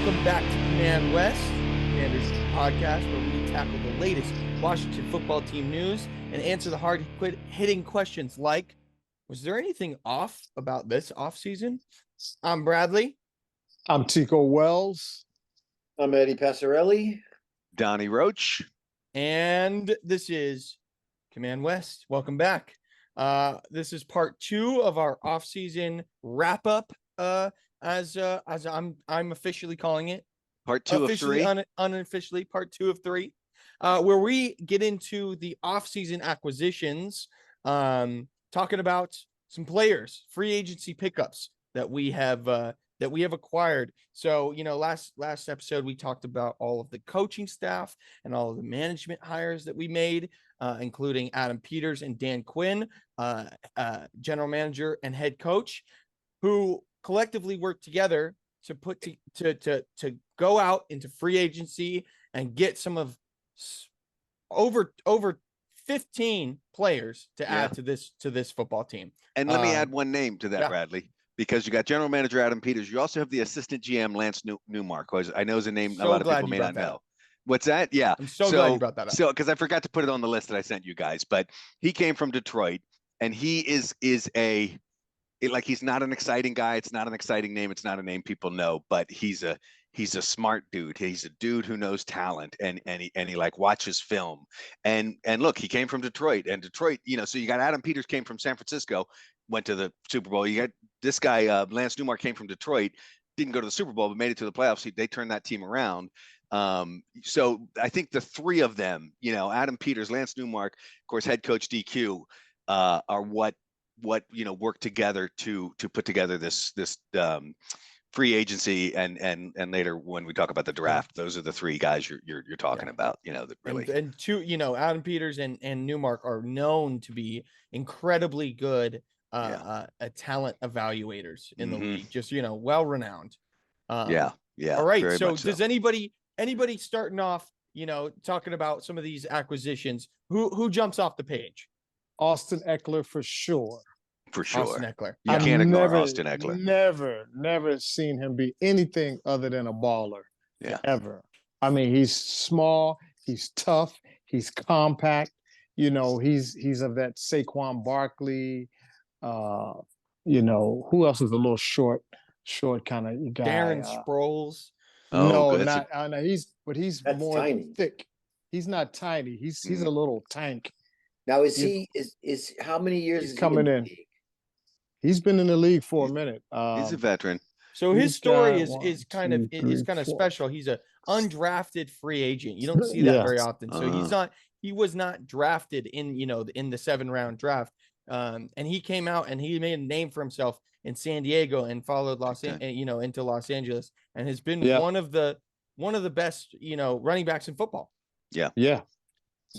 Welcome back to Command West, Commanders podcast, where we tackle the latest Washington football team news and answer the hard-hitting questions like, was there anything off about this offseason? I'm Bradley. I'm Tico Wells. I'm Eddie Passarelli. Donnie Roach. And this is Command West. Welcome back. This is part 2 of our offseason wrap-up, as I'm officially calling it. Part 2 of 3. Unofficially, part 2 of 3. Where we get into the offseason acquisitions, talking about some players, free agency pickups that we have acquired. So, last episode we talked about all of the coaching staff and all of the management hires that we made, including Adam Peters and Dan Quinn, general manager and head coach, who collectively worked together to to go out into free agency and get some of over 15 players to add to this football team. And let me add one name to that, yeah. Bradley, because you got general manager Adam Peters. You also have the assistant GM Lance Newmark, who I know is a name a lot of people may not know. What's that? Yeah. I'm so glad you brought that up. So, because I forgot to put it on the list that I sent you guys, but he came from Detroit, and he is he's not an exciting guy. It's not an exciting name. It's not a name people know, but he's a smart dude. He's a dude who knows talent, and he like watches film. And look, he came from Detroit, and Detroit, so you got Adam Peters came from San Francisco, went to the Super Bowl. You got this guy, Lance Newmark, came from Detroit, didn't go to the Super Bowl, but made it to the playoffs. They turned that team around. So I think the three of them, Adam Peters, Lance Newmark, of course, head coach DQ, are what work together to put together this free agency, and later when we talk about the draft, those are the three guys you're talking about, that really. And two, Adam Peters and Newmark are known to be incredibly good talent evaluators in the league, just well renowned. Yeah. All right. So does anybody starting off, talking about some of these acquisitions, who jumps off the page? Austin Ekeler for sure. For sure. Austin Ekeler. You can't ignore Austin Ekeler. Never seen him be anything other than a baller. Yeah. Ever. I mean, he's small, he's tough, he's compact. He's of that Saquon Barkley. Who else is a little short kind of guy? Darren Sproles. No, he's more tiny. thick. He's not tiny. He's a little tank. Now, is how many years he's is coming he in? He's been in the league for a minute. He's a veteran. So his story is kind of special. He's a undrafted free agent. You don't see that very often. So he was not drafted in the 7th-round draft. And he came out and he made a name for himself in San Diego and followed into Los Angeles, and has been one of the best running backs in football. Yeah.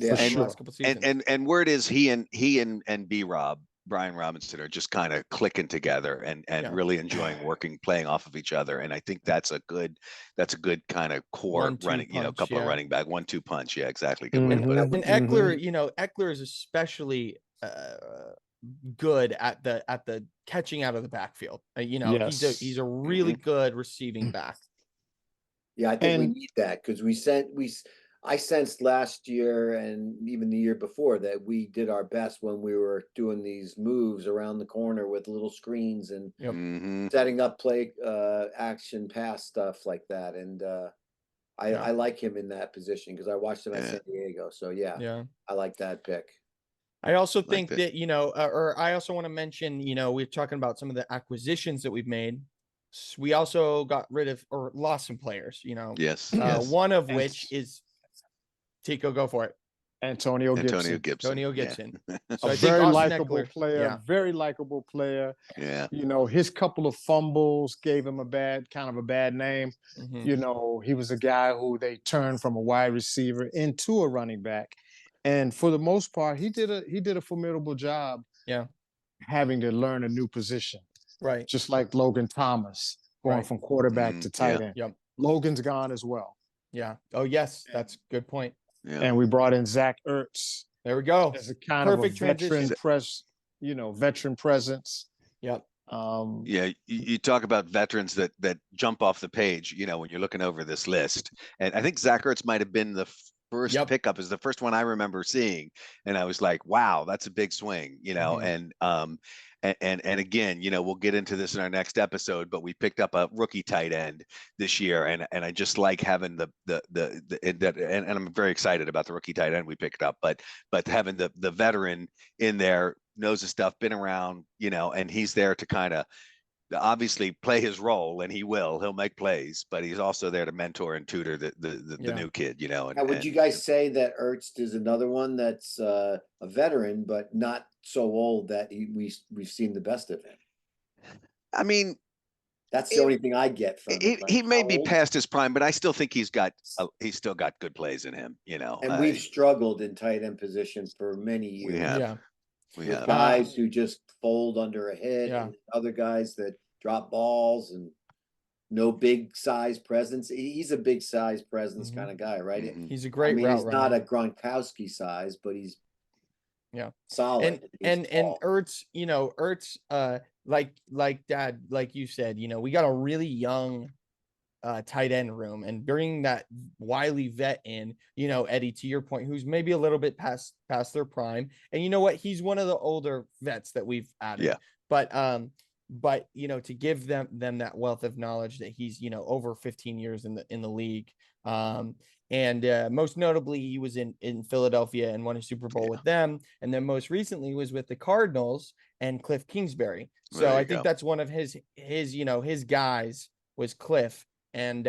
And word is he and B-Rob, Brian Robinson, are just kind of clicking together and really enjoying playing off of each other. And I think that's a good kind of core running, couple of running back 1-2 punch. Yeah, exactly. Good way to put it. And Ekeler, Ekeler is especially good at the catching out of the backfield. He's a really good receiving back. Yeah, I think we need that, because I sensed last year and even the year before that we did our best when we were doing these moves around the corner with little screens and setting up play action pass stuff like that. And I like him in that position because I watched him at San Diego. So I like that pick. I also think that, or I also want to mention, we're talking about some of the acquisitions that we've made. We also got rid of or lost some players, Yes. One of which is Tico, go for it. Antonio Gibson. So a very likable player, very likable player. Yeah. His couple of fumbles gave him a bad name. Mm-hmm. He was a guy who they turned from a wide receiver into a running back. And for the most part, he did a formidable job. Yeah. Having to learn a new position. Right. Just like Logan Thomas going from quarterback to tight end. Yep. Logan's gone as well. Yeah. Oh, yes. That's a good point. Yeah. And we brought in Zach Ertz. There we go. As a kind of a veteran veteran presence. Yep. Yeah, you talk about veterans that jump off the page, when you're looking over this list. And I think Zach Ertz might have been the first Yep. pickup, is the first one I remember seeing. And I was like, wow, that's a big swing, Mhm. and again, we'll get into this in our next episode, but we picked up a rookie tight end this year, and I just like having and I'm very excited about the rookie tight end we picked up, but having the veteran in there, knows his stuff, been around, and he's there to kind of obviously play his role, and he'll make plays, but he's also there to mentor and tutor the Yeah. new kid, Now, would you guys say that Ertz is another one that's a veteran, but not so old that we've seen the best of him? I mean, That's the only thing I get from it. he Like, may how be old? past his prime, but I still think he's still got good plays in him, And we've struggled in tight end position for many we years. have. Yeah. We With have. guys who just fold under a hit, Yeah. and other guys that drop balls and no big size presence. He's a big size presence Mhm. kind of guy, right? Mhm. He's a I great mean, route he's runner. not a Gronkowski size, but he's solid. And He's tall. Ertz, Ertz, like Dad, like you said, we got a really young tight end room, and bringing that wily vet in, Eddie, to your point, who's maybe a little bit past their prime, and you know what, he's one of the older vets that we've added. Yeah. But to give them that wealth of knowledge that he's over 15 years in the league, and most notably he was in Philadelphia and won a Super Bowl with them, and then most recently was with the Cardinals and Cliff Kingsbury. So There you I think go. that's one of his his guys was Cliff. And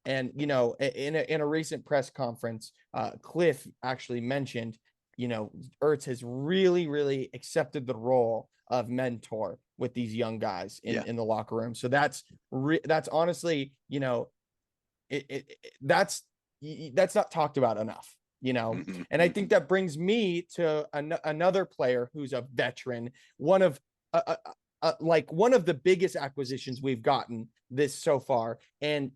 in a recent press conference, Cliff actually mentioned, Ertz has really accepted the role of mentor with these young guys in the locker room. So that's honestly, that's not talked about enough, Mhm. and I think that brings me to another player who's a veteran, one of like one of the biggest acquisitions we've gotten this so far, and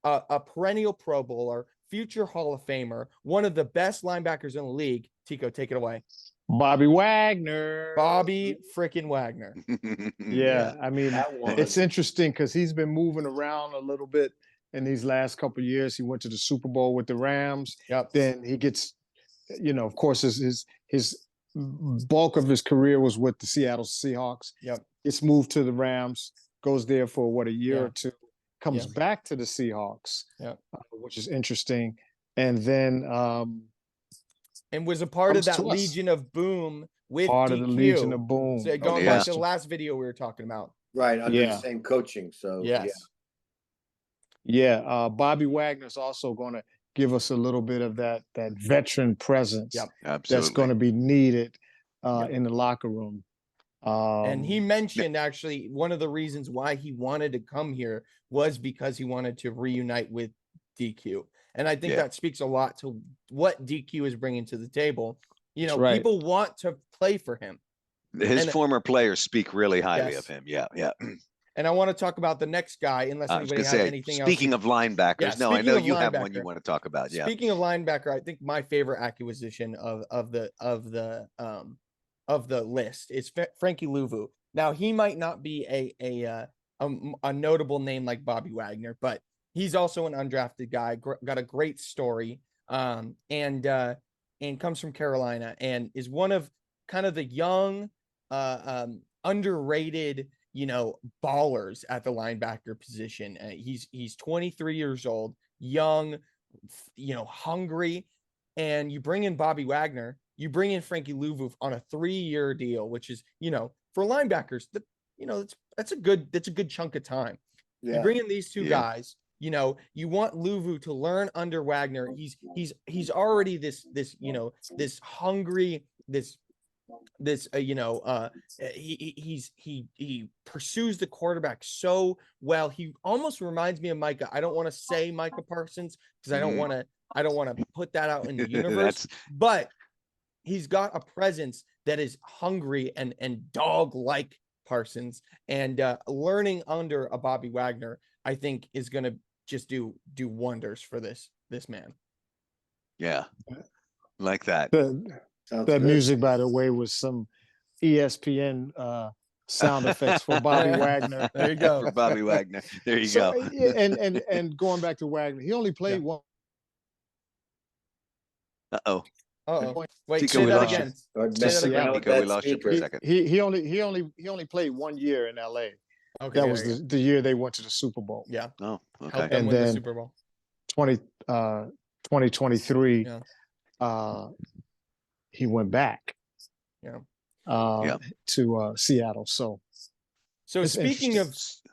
a perennial Pro Bowler, future Hall of Famer, one of the best linebackers in the league. Tico, take it away. Bobby Wagner. Bobby freaking Wagner. Yeah, I mean, That one. it's interesting because he's been moving around a little bit in these last couple of years. He went to the Super Bowl with the Rams. Yep. Then he gets, of course, his bulk of his career was with the Seattle Seahawks. Yep. Gets moved to the Rams, goes there for a year Yeah. or two, comes Yeah. back to the Seahawks, Yep. Which is interesting, and then and was a part of comes that to us. Legion of Boom with part DQ. of the Legion of Boom. So going yeah. back to the last video we were talking about. Right, under the Yeah. same coaching. So Yes. Yeah, Bobby Wagner's also going to give us a little bit of that veteran presence Yep. Absolutely. that's going to be needed Yep. in the locker room. And he mentioned actually one of the reasons why he wanted to come here was because he wanted to reunite with DQ. And I think that speaks a lot to what DQ is bringing to the table. right. People want to play for him. His And- former players speak really highly Yes. of him. Yeah, yeah. And I want to talk about the next guy, unless I was anybody gonna has say, anything speaking else. of linebackers, Yeah, no, I speaking know of you have one you linebacker. want to talk about. Yeah. Speaking of linebacker, I think my favorite acquisition of the list is Frankie Louvu. Now he might not be a notable name like Bobby Wagner, but he's also an undrafted guy. Got a great story, and comes from Carolina, and is one of kind of the young, underrated, ballers at the linebacker position. He's 23 years old, young, hungry, and you bring in Bobby Wagner, you bring in Frankie Louvu on a 3-year deal, which is, for linebackers, that's a good chunk of time. You bring in these two guys, you want Louvu to learn under Wagner. He's already this hungry, he pursues the quarterback so well. He almost reminds me of Micah. I don't want to say Micah Parsons because I don't want to put that out in the universe, but he's got a presence that is hungry and dog like Parsons, and learning under a Bobby Wagner, I think, is going to just do wonders for this man. Yeah, like that. That Sounds good. music, by the way, was some ESPN sound effects for Bobby Wagner. There you go. For Bobby Wagner. There you So, go. yeah, and going back to Wagner, he only played one. Uh-oh. Uh-oh. Wait, Chico, say we that lost you. again. Or Say that messing again. around with Chico, we that lost you for a speaker. second. He only played 1 year in LA. Okay, That was the year they went to the Super Bowl. yeah. Oh, okay. Help them And win the then Super Bowl. 2023, Yeah. he went back. Yeah. To Seattle. So it's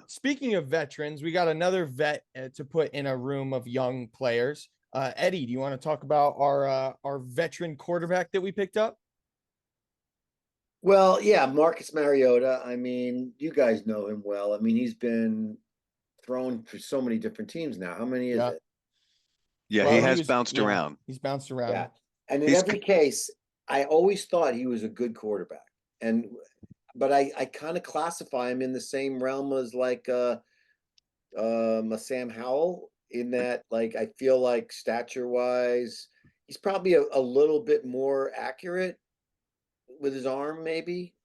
speaking of veterans, we got another vet to put in a room of young players. Eddie, do you want to talk about our veteran quarterback that we picked up? Well, yeah, Marcus Mariota. I mean, you guys know him well. I mean, he's been thrown for so many different teams now. How many is Yeah. it? Yeah, Well, he has bounced around. He's bounced around. Yeah. And in He's every case, I always thought he was a good quarterback. But I kind of classify him in the same realm as like a Sam Howell, in that, like, I feel like stature wise, he's probably a little bit more accurate with his arm, maybe.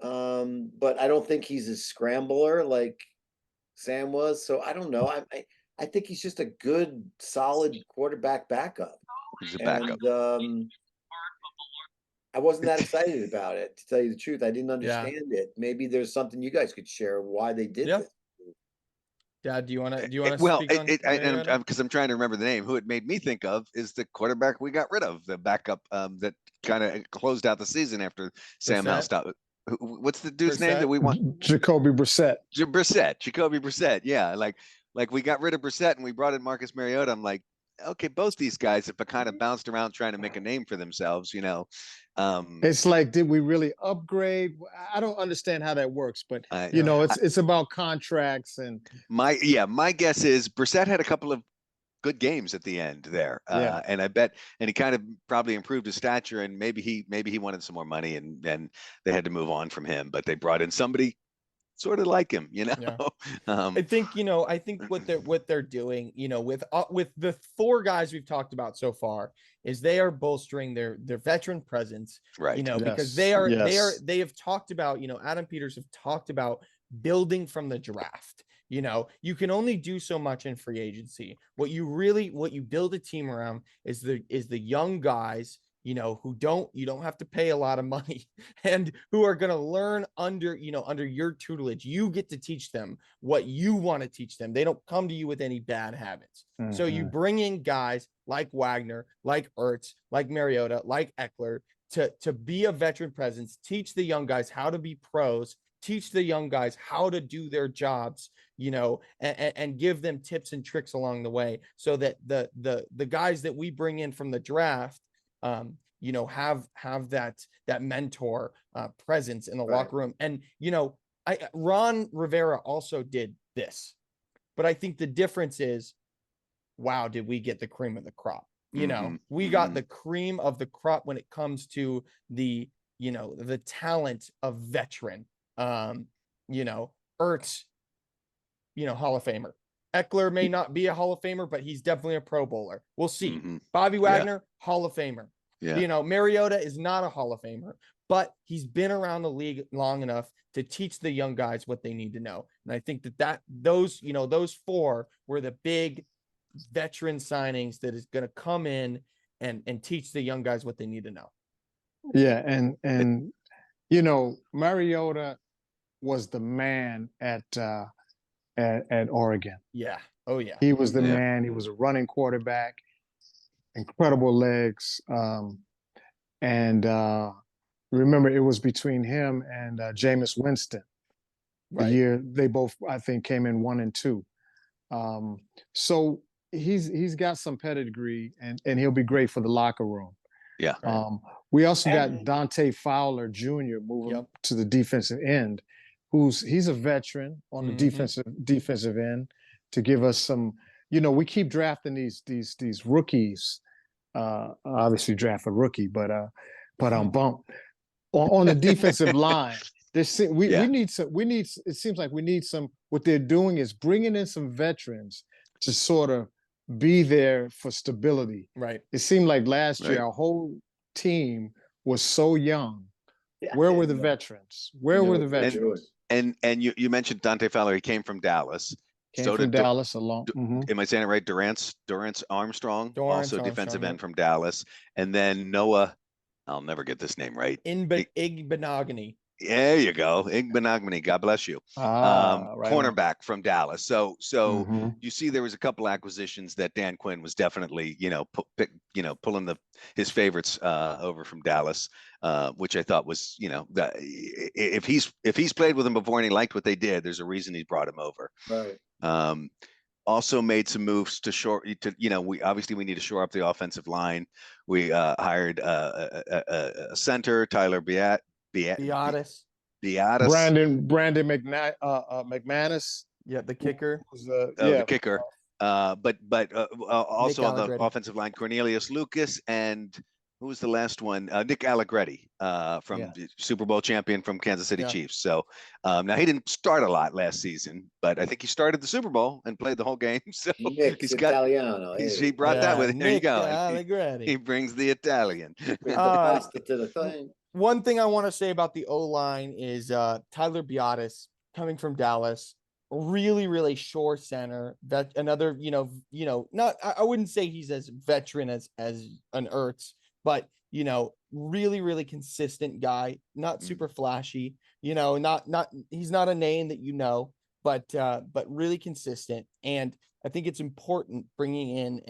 But I don't think he's a scrambler like Sam was. So I don't know. I think he's just a good, solid quarterback backup. He's a backup. And I wasn't that excited about it, to tell you the truth. I didn't Yeah. understand it. Maybe there's something you guys could share why they did Yeah. this. Dad, do you want to Well, speak on Mariota? because I'm trying to remember the name. Who it made me think of is the quarterback we got rid of, the backup that kind of closed out the season after Sam Howell Brissett? stopped. What's the dude's name Brissett? that we want? Jacoby Brissett. Jacoby Brissett. Yeah, like we got rid of Brissett and we brought in Marcus Mariota. I'm like, okay, both these guys have kind of bounced around trying to make a name for themselves, you know. It's like, did we really upgrade? I don't understand how that works, but you know, it's about contracts and my guess is Brissett had a couple of good games at the end there, and I bet, and he kind of probably improved his stature, and maybe he wanted some more money, and they had to move on from him, but they brought in somebody sort of like him, you know. Yeah. I think what they're doing, you know, with the four guys we've talked about so far, is they are bolstering their veteran presence, right? You know, because they have talked about, you know, Adam Peters have talked about building from the draft. You know, you can only do so much in free agency. What you build a team around is the young guys, you know, you don't have to pay a lot of money and who are going to learn under your tutelage. You get to teach them what you want to teach them. They don't come to you with any bad habits. Mm-hmm. So you bring in guys like Wagner, like Ertz, like Mariota, like Eckler to be a veteran presence, teach the young guys how to be pros, teach the young guys how to do their jobs, you know, and give them tips and tricks along the way, so that the guys that we bring in from the draft, you know, have that mentor presence in the locker room. And, you know, Ron Rivera also did this, but I think the difference is, wow, did we get the cream of the crop? You know, we got the cream of the crop when it comes to the, you know, the talent of veteran. You know, Ertz, you know, Hall of Famer. Eckler may not be a Hall of Famer, but he's definitely a Pro Bowler. We'll see. Bobby Wagner, Hall of Famer. You know, Mariota is not a Hall of Famer, but he's been around the league long enough to teach the young guys what they need to know. And I think those four were the big veteran signings that is going to come in and teach the young guys what they need to know. Yeah, and you know, Mariota was the man at Oregon. Yeah. Oh yeah. He was the man. He was a running quarterback, incredible legs. And remember, it was between him and Jameis Winston. The year they both, I think, came in 1 and 2. So he's got some pedigree, and he'll be great for the locker room. Yeah. We also got Dante Fowler Jr. moving to the defensive end, he's a veteran on the defensive end, to give us some. You know, we keep drafting these rookies. Obviously, draft a rookie, but bump on the defensive line. We need some. It seems like we need some. What they're doing is bringing in some veterans to sort of be there for stability. Right. It seemed like last year our whole team was so young. Where were the veterans? Where were the veterans? And you mentioned Dante Fowler. He came from Dallas. Came So from did Dallas along. am I saying it right? Durance Armstrong, Dorrance also defensive Armstrong, end from Dallas, and then Noah. I'll never get this name right. Igbenogany. There you go. Igbenogany. God bless you. Right on. Cornerback from Dallas. So Mhm. you see there was a couple acquisitions that Dan Quinn was definitely, pulling his favorites over from Dallas, which I thought was, that if he's played with them before and he liked what they did, there's a reason he brought him over. Right. Also made some moves we need to shore up the offensive line. We hired a center, Tyler Biotis. Brandon McManus. Yeah, the kicker. Was, The kicker. But also on the Allegretti. offensive line, Cornelius Lucas and who was the last one? Nick Allegretti from the Super Bowl champion from Kansas City Chiefs. So now he didn't start a lot last season, but I think he started the Super Bowl and played the whole game. So Nick's Italiano. He brought that with him. There you Nick go. Allegretti. He brings the Italian. Brings the pasta to the thing. One thing I want to say about the O-line is Tyler Biotis coming from Dallas, really, really sure center. That another, not I wouldn't say he's as veteran as an Ertz, but really, really consistent guy, not super flashy, not he's not a name that but really consistent. And I think it's important bringing in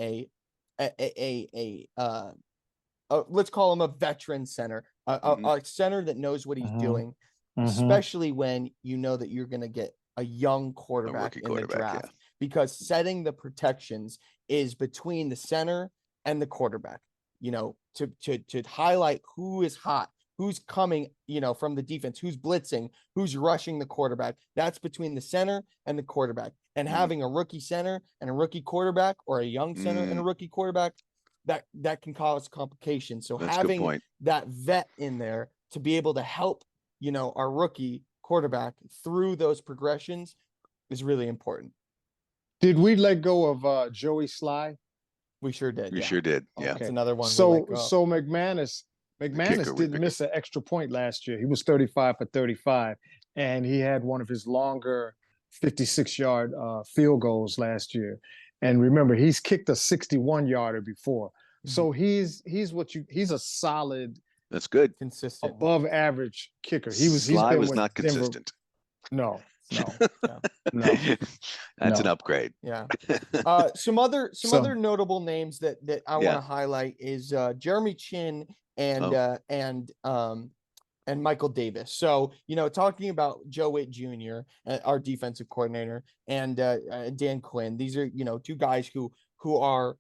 let's call him a veteran center, a center that knows what he's doing, especially when you know that you're going to get a young quarterback in the draft, because setting the protections is between the center and the quarterback, to highlight who is hot, who's coming, from the defense, who's blitzing, who's rushing the quarterback. That's between the center and the quarterback. And having a rookie center and a rookie quarterback, or a young center and a rookie quarterback, that can cause complications. So that's having that vet in there to be able to help, our rookie quarterback through those progressions is really important. Did we let go of Joey Sly? We sure did. We sure did. Yeah. That's another one. So McManus didn't miss an extra point last year. He was 35 for 35, and he had one of his longer 56-yard field goals last year. And remember, he's kicked a 61-yarder before. So he's a solid, that's good, consistent, above average kicker. Sly was not consistent. No. That's an upgrade. Yeah. Some other notable names that I want to highlight is Jeremy Chin and Michael Davis. So, talking about Joe Witt Jr., our defensive coordinator, and Dan Quinn, these are, two guys who are,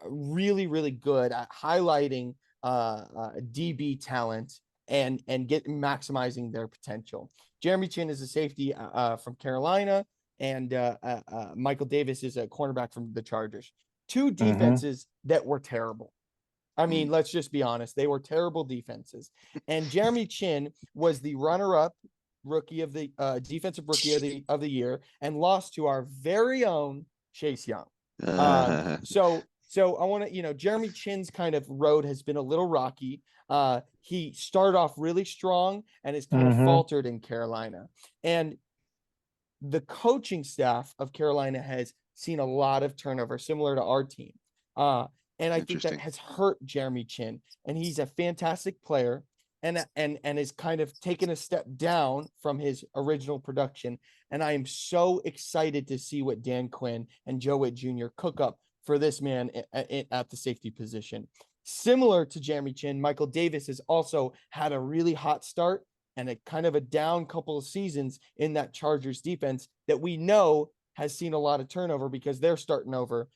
really, really good at highlighting DB talent and maximizing their potential. Jeremy Chin is a safety from Carolina, and Michael Davis is a cornerback from the Chargers. Two defenses that were terrible. I mean, let's just be honest. They were terrible defenses. And Jeremy Chin was the runner-up rookie of the defensive rookie of the year, and lost to our very own Chase Young. So I want to, Jeremy Chin's kind of road has been a little rocky. He started off really strong and has kind of faltered in Carolina. And the coaching staff of Carolina has seen a lot of turnover, similar to our team. And I think that has hurt Jeremy Chin. And he's a fantastic player, and is kind of taken a step down from his original production. And I am so excited to see what Dan Quinn and Joe Witt Jr. cook up for this man at the safety position. Similar to Jeremy Chin, Michael Davis has also had a really hot start and a kind of a down couple of seasons in that Chargers defense that we know has seen a lot of turnover because they're starting over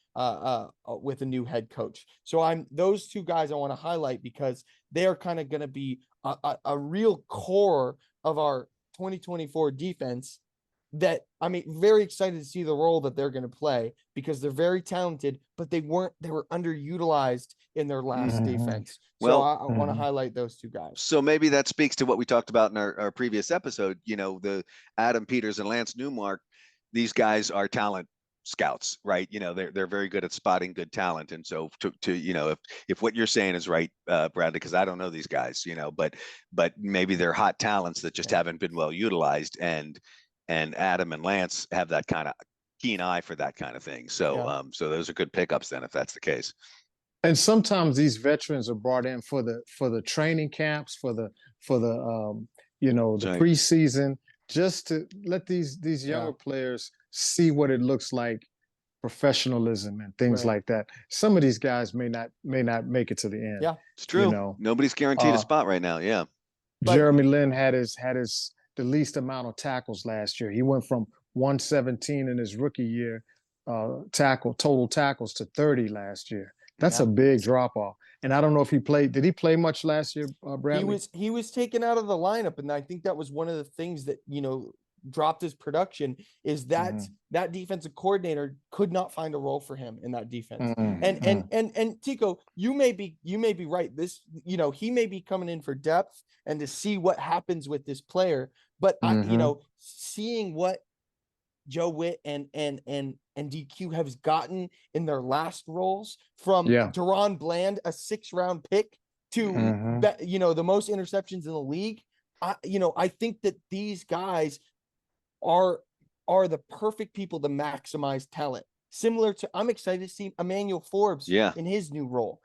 with a new head coach. So those two guys I want to highlight because they're kind of going to be a real core of our 2024 defense that very excited to see the role that they're going to play because they're very talented, but they were underutilized in their last defense. So I want to highlight those two guys. So maybe that speaks to what we talked about in our previous episode, the Adam Peters and Lance Newmark. These guys are talent scouts, right? They're very good at spotting good talent. And so to if what you're saying is right, Bradley, because I don't know these guys, but maybe they're hot talents that just haven't been well utilized. And Adam and Lance have that kind of keen eye for that kind of thing. So so those are good pickups then, if that's the case. And sometimes these veterans are brought in for the training camps, for the preseason, just to let these younger players see what it looks like, professionalism and things like that. Some of these guys may not make it to the end. Yeah, it's true. Nobody's guaranteed a spot right now. Yeah. Jeremy Lin had the least amount of tackles last year. He went from 117 in his rookie year, total tackles, to 30 last year. That's a big drop off. And I don't know if he played. Did he play much last year, Bradley? He was taken out of the lineup, and I think that was one of the things that dropped his production, is that that defensive coordinator could not find a role for him in that defense. And Tico, you may be right. This, he may be coming in for depth and to see what happens with this player. But seeing what Joe Witt and DQ has gotten in their last roles, from Deron Bland, a 6th-round pick, to the most interceptions in the league. I think that these guys are the perfect people to maximize talent. Similar to, I'm excited to see Emmanuel Forbes in his new role.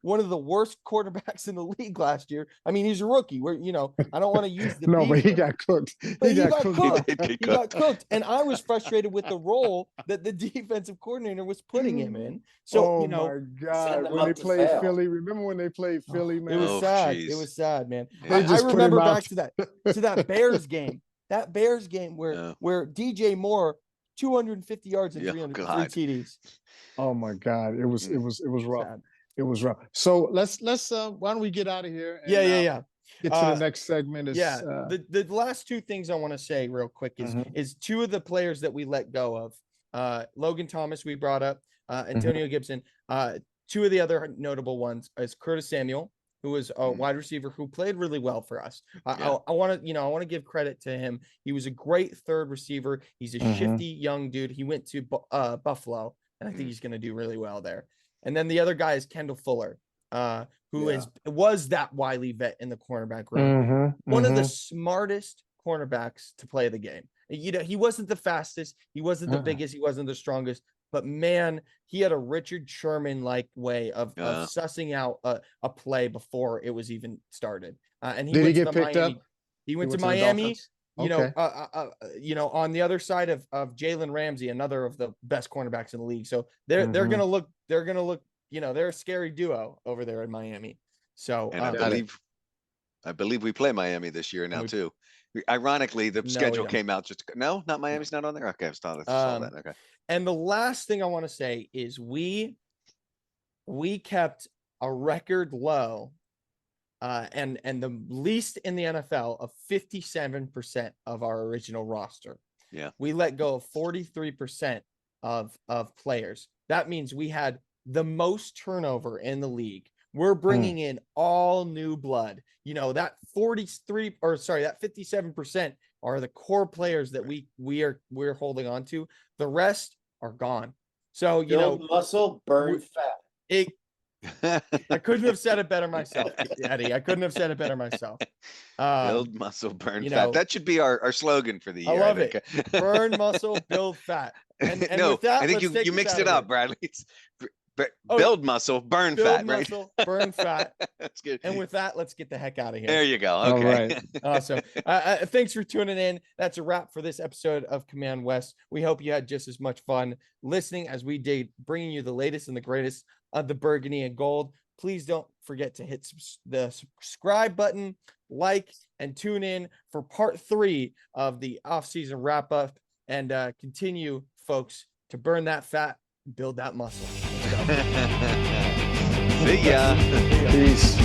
One of the worst quarterbacks in the league last year. I mean, he's a rookie. I don't want to use the but he got cooked. He got cooked. He got cooked. And I was frustrated with the role that the defensive coordinator was putting him in. So, my God, when they played Philly, remember when they played Philly, man? It was sad. Geez. It was sad, man. I remember back to that Bears game. That Bears game where DJ Moore, 250 yards and 303 TDs. Oh my God, it was rough. Sad. It was rough. So let's why don't we get out of here? And, get to the next segment. The last two things I want to say real quick is two of the players that we let go of. Logan Thomas, we brought up, Antonio Gibson. Two of the other notable ones is Curtis Samuel, who was a wide receiver who played really well for us. I want to give credit to him. He was a great third receiver. He's a shifty young dude. He went to Buffalo, and I think he's going to do really well there. And then the other guy is Kendall Fuller, who was that wily vet in the cornerback room. One of the smartest cornerbacks to play the game. He wasn't the fastest. He wasn't the biggest. He wasn't the strongest. But man, he had a Richard Sherman-like way of sussing out a play before it was even started. And he did went he get picked up? He went to Miami. On the other side of Jalen Ramsey, another of the best cornerbacks in the league. So they're gonna look. They're a scary duo over there in Miami. So and I believe we play Miami this year now too. Ironically, the schedule came out not Miami's not on there. Okay, I saw that. Okay. And the last thing I want to say is we kept a record low, and the least in the NFL of 57% of our original roster. Yeah, we let go of 43% of players. That means we had the most turnover in the league. We're bringing in all new blood. That 57% are the core players that we're holding on to. The rest are gone. So build muscle, burn fat. I couldn't have said it better myself, Eddie. I couldn't have said it better myself. Build muscle, burn fat. That should be our slogan for the year. I love it. Burn muscle, build fat. And no, with that, I think you mixed it up, Bradley. It's build muscle, burn fat, right? Build muscle, burn fat. That's good. And with that, let's get the heck out of here. There you go. Okay. All right. Awesome. Thanks for tuning in. That's a wrap for this episode of Command West. We hope you had just as much fun listening as we did, bringing you the latest and the greatest of the Burgundy and Gold. Please don't forget to hit the subscribe button, like, and tune in for part 3 of the off-season wrap-up, and continue, folks, to burn that fat, build that muscle. See ya. Peace.